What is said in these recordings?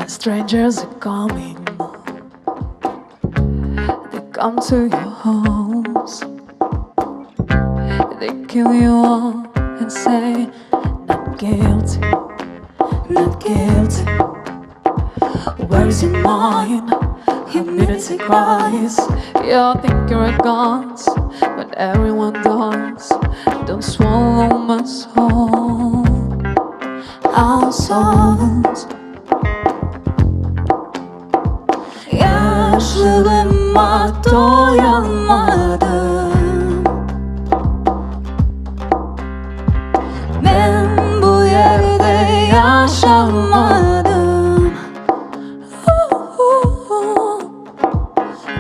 Strangers are coming, they come to your homes, they kill you all and say, not guilty, not guilty. Where's your mind? Humility cries. You think you're a god, but everyone does. Don't swallow my soul, our souls. Yaşlılığıma doyamadım. Ben bu yerde yaşamadım.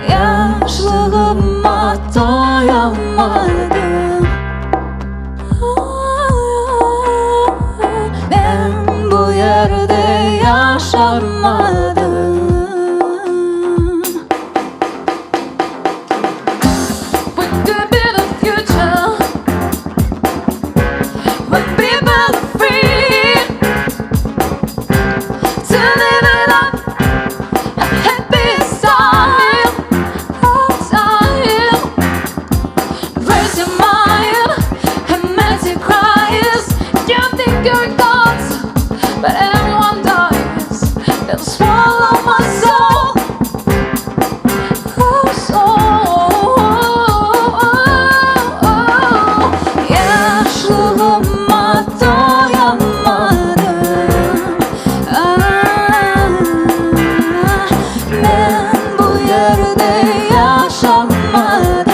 Yaşlılığıma doyamadım. Ben bu yerde yaşamadım. But everyone dies, they'll swallow my soul, oh soul. Yaşlılığıma doyamadım. Ben bu yerde yaşamadım. Yaşlılığıma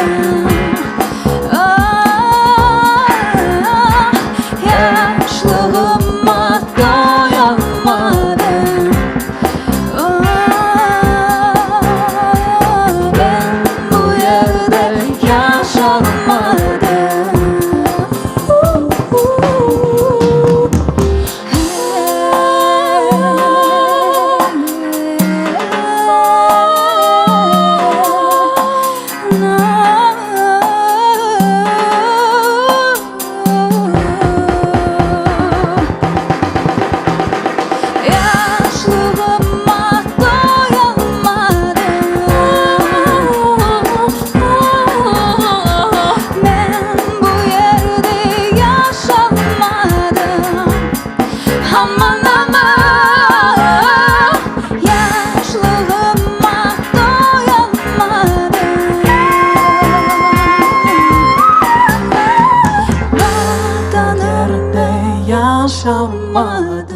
yaşamadım.